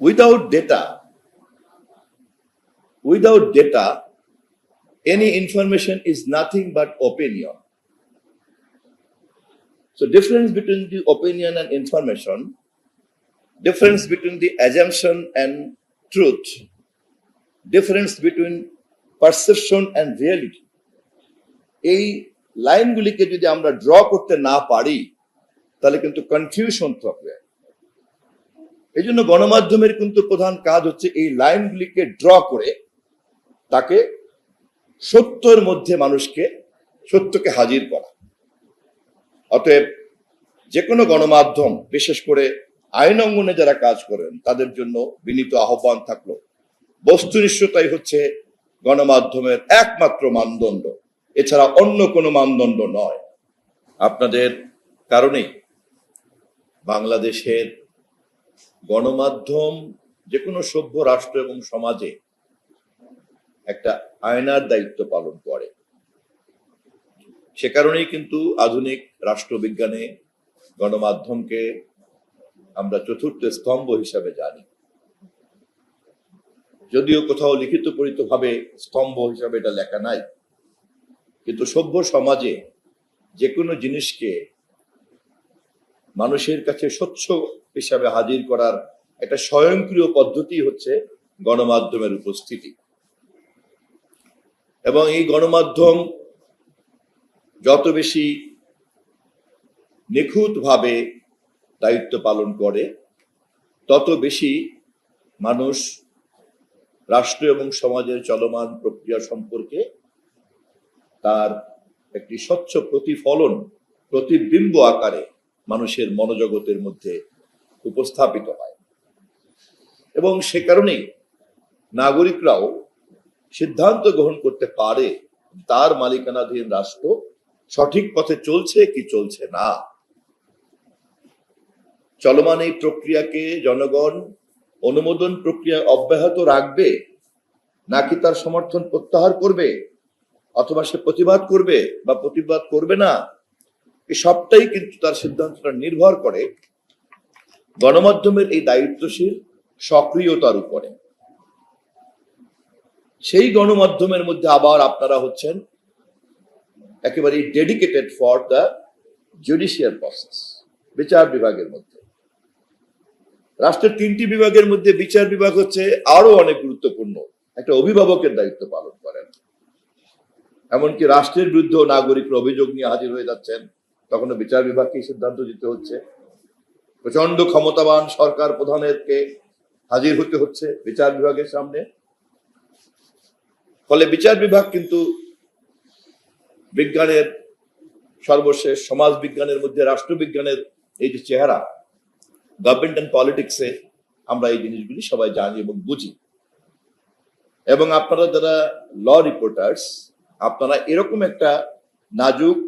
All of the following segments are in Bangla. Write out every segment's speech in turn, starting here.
Without data, any information is nothing but opinion. So difference between the opinion and information, difference between the assumption and truth, difference between perception and reality. এই লাইনগুলিকে যদি আমরা ড্র করতে না পারি তাহলে কিন্তু কনফিউশন থাকবে। এই জন্য গণমাধ্যমের কিন্তু প্রধান কাজ হচ্ছে এই লাইনগুলিকে ড্র করে তাকে সত্যের মধ্যে মানুষকে সত্যকে হাজির করা। অতএব যে কোনো গণমাধ্যম, বিশেষ করে আইন অঙ্গনে যারা কাজ করেন তাদের জন্য বিনীত আহ্বান থাকলো, বস্তুনিষ্ঠতাই হচ্ছে গণমাধ্যমের একমাত্র মানদণ্ড, এছাড়া অন্য কোনো মানদণ্ড নয়। আপনাদের কারণেই বাংলাদেশের গণমাধ্যম যে কোনো সভ্য রাষ্ট্র এবং সমাজে একটা আয়নার দায়িত্ব পালন করে। সে কারণেই কিন্তু আধুনিক রাষ্ট্রবিজ্ঞানে গণমাধ্যমকে আমরা চতুর্থ স্তম্ভ হিসাবে জানি। যদিও কোথাও লিখিত পরিতভাবে স্তম্ভ হিসাবে এটা লেখা নাই, কিন্তু সভ্য সমাজে যে কোনো জিনিসকে মানুষের কাছে স্বচ্ছ হিসাবে হাজির করার একটা স্বয়ংক্রিয় পদ্ধতি হচ্ছে গণমাধ্যমের উপস্থিতি। এবং এই গণমাধ্যম যত বেশি নিখুঁতভাবে দায়িত্ব পালন করে তত বেশি মানুষ রাষ্ট্র এবং সমাজের চলমান প্রক্রিয়া সম্পর্কে তার একটি স্বচ্ছ প্রতিফলন, প্রতিবিম্ব আকারে মানুষের মনোজগতের মধ্যে উপস্থাপিত হয়। এবং সে কারণেই নাগরিকরাও সিদ্ধান্ত গ্রহণ করতে পারে তার মালিকানাধীন রাষ্ট্র সঠিক পথে চলছে কি চলছে না। চলমান এই প্রক্রিয়াকে জনগণ অনুমোদন প্রক্রিয়া অব্যাহত রাখবে নাকি তার সমর্থন প্রত্যাহার করবে, অথবা সে প্রতিবাদ করবে বা প্রতিবাদ করবে না, এই সবটাই কিন্তু তার সিদ্ধান্তটা নির্ভর করে গণমাধ্যমের এই দায়িত্বশীল সক্রিয়তার উপরে। সেই গণমাধ্যমের মধ্যে আবার আপনারা হচ্ছেন একেবারে dedicated for the judicial process. বিচার বিভাগের মধ্যে, রাষ্ট্রের 3টি বিভাগের মধ্যে বিচার বিভাগ হচ্ছে আরো অনেক গুরুত্বপূর্ণ, একটা অভিভাবকের দায়িত্ব পালন করেন। এমনকি রাষ্ট্রের বিরুদ্ধে নাগরিকরা অভিযোগ নিয়ে হাজির হয়ে যাচ্ছেন, তখন বিচার বিভাগকে সিদ্ধান্ত দিতে হচ্ছে। প্রচন্ড ক্ষমতাবান সরকার প্রধানেরকে হাজির হতে হচ্ছে বিচার বিভাগের সামনে। ফলে বিচার বিভাগ কিন্তু বিজ্ঞানের সর্বশেষ, সমাজ বিজ্ঞানের মধ্যে রাষ্ট্রবিজ্ঞানের এই যে চেহারা, গভর্নমেন্ট এন্ড পলিটিক্সে আমরা এই জিনিসগুলি সবাই জানি এবং বুঝি। এবং আপনারা যারা ল রিপোর্টার্স, আপনারা এরকম একটা নাজুক,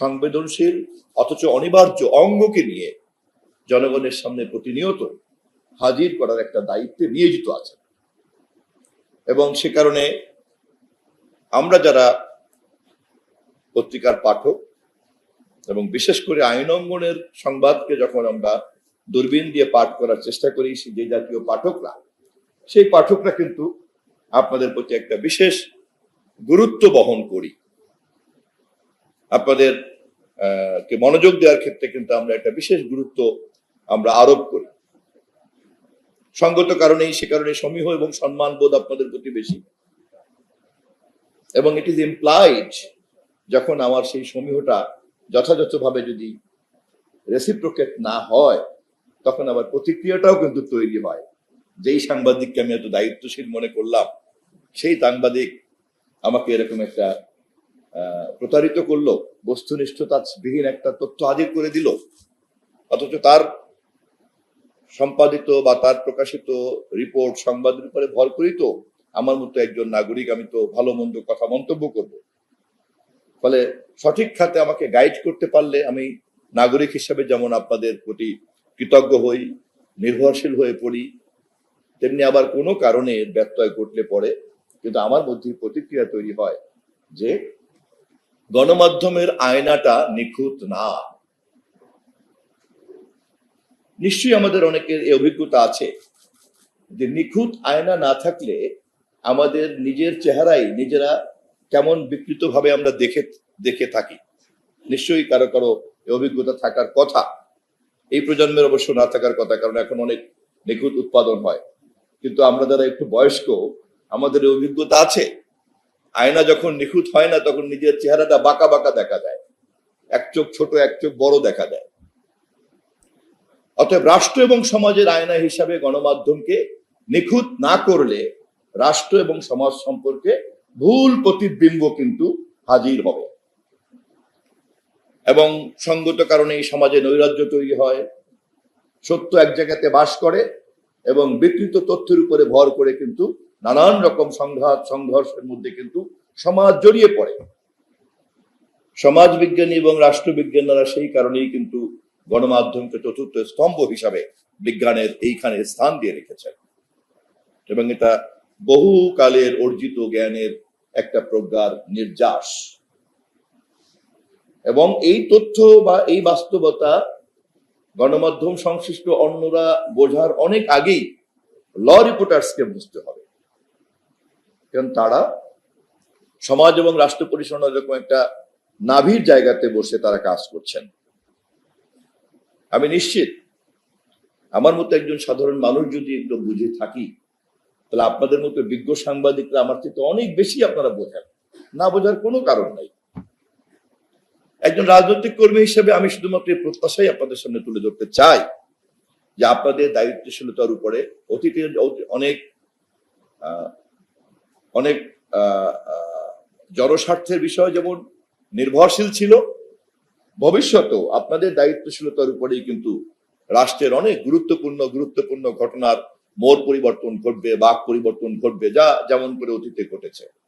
সংবেদনশীল অথচ অনিবার্য অঙ্গকে নিয়ে জনগণের সামনে প্রতিনিয়ত হাজির করার একটা দায়িত্বে নিয়োজিত আছেন। এবং সে কারণে আমরা যারা পত্রিকার পাঠক এবং বিশেষ করে আইন অঙ্গনের সংবাদকে যখন আমরা দূরবীন দিয়ে পাঠ করার চেষ্টা করি, যে জাতীয় পাঠকরা, সেই পাঠকরা কিন্তু আপনাদের প্রতি একটা বিশেষ গুরুত্ব বহন করি। আপনাদের কে মনোযোগ দেওয়ার ক্ষেত্রে কিন্তু আমরা একটা বিশেষ গুরুত্ব আমরা আরোপ করি। সঙ্গত কারণেই সে কারণে সমীহ এবং সম্মান বোধ আপনাদের প্রতি বেশি। এবং ইট ইজ ইমপ্লাইড, যখন আমার সেই সমীহটা যথাযথভাবে যদি রেসিপ্রোকেট না হয়, তখন আবার প্রতিক্রিয়াটাও কিন্তু তৈরি হয়। যেই সাংবাদিককে আমি এত দায়িত্বশীল মনে করলাম, সেই সাংবাদিক আমাকে এরকম একটা প্রতারিত করলো, বস্তুনিষ্ঠতা বিহীন একটা তথ্য হাজির করে দিল, অথচ তার সম্পাদিত বা তার প্রকাশিত রিপোর্ট, সংবাদের উপরে ভর করি তো আমার মতো একজন নাগরিক আমি তো ভালো মন্দ কথা মন্তব্য করব। ফলে সঠিক খাতে আমাকে গাইড করতে পারলে আমি নাগরিক হিসাবে যেমন আপনাদের প্রতি কৃতজ্ঞ হই, নির্ভরশীল হয়ে পড়ি, তেমনি আবার কোনো কারণে ব্যত্যয় ঘটলে পরে কিন্তু আমার মধ্যে প্রতিক্রিয়া তৈরি হয় যে গণমাধ্যমের আয়নাটা নিখুঁত না। নিশ্চয়ই আমাদের অনেকের এই অভিজ্ঞতা আছে যে নিখুঁত আয়না না থাকলে আমাদের নিজের চেহারাই নিজেরা কেমন বিকৃত ভাবে আমরা দেখে দেখে থাকি। নিশ্চয়ই কারো কারো এই অভিজ্ঞতা থাকার কথা, এই প্রজন্মের অবশ্য না থাকার কথা, কারণ এখন অনেক নিখুঁত উৎপাদন হয়। কিন্তু আমরা যারা একটু বয়স্ক, আমাদের এই অভিজ্ঞতা আছে। আয়না যখন নিখুঁত হয় না, তখন নিজের চেহারাটা বাঁকা বাঁকা দেখা যায়, এক চোখ ছোট এক চোখ বড় দেখা যায়। অতএব রাষ্ট্র এবং সমাজের আয়না হিসাবে গণমাধ্যমকে নিখুঁত না করলে রাষ্ট্র এবং সমাজ সম্পর্কে ভুল প্রতিবিম্ব কিন্তু হাজির হবে, এবং সঙ্গত কারণে এই সমাজে নৈরাজ্য তৈরি হয়। সত্য এক জায়গাতে বাস করে এবং বিকৃত তথ্যের উপরে ভর করে কিন্তু নানান রকম সংঘাত সংঘর্ষের মধ্যে কিন্তু সমাজ জড়িয়ে পড়ে। সমাজ বিজ্ঞানী এবং রাষ্ট্রবিজ্ঞানীরা সেই কারণেই কিন্তু গণমাধ্যমকে চতুর্থ স্তম্ভ হিসাবে বিজ্ঞানের এইখানে স্থান দিয়ে রেখেছেন, এবং এটা বহু কালের অর্জিত জ্ঞানের একটা প্রজ্ঞার নির্যাস। এবং এই তথ্য বা এই বাস্তবতা গণমাধ্যম সংশ্লিষ্ট অন্যরা বোঝার অনেক আগেই ল রিপোর্টার্সকে বুঝতে হবে, কারণ তারা সমাজ এবং রাষ্ট্র পরিচালনার এরকম একটা নাভির জায়গাতে বসে তারা কাজ করছেন। আমি নিশ্চিত আমার মতো একজন সাধারণ মানুষ যদি এগুলো বুঝে থাকি, তাহলে আপনাদের মতো বিজ্ঞ সাংবাদিকরা আমার থেকে অনেক বেশি আপনারা বোঝেন, না বোঝার কোনো কারণ নাই। একজন রাজনৈতিক কর্মী হিসেবে আমি শুধুমাত্র এই প্রত্যাশাই আপনাদের সামনে তুলে ধরতে চাই যে আপনাদের দায়িত্বশীলতার উপরে অতীতের অনেক অনেক জনস্বার্থের বিষয় যেমন নির্ভরশীল ছিল, ভবিষ্যতেও আপনাদের দায়িত্বশীলতার উপরেই কিন্তু রাষ্ট্রের অনেক গুরুত্বপূর্ণ ঘটনার মোড় পরিবর্তন ঘটবে, বাক পরিবর্তন ঘটবে, যা যেমন করে অতীতে ঘটেছে।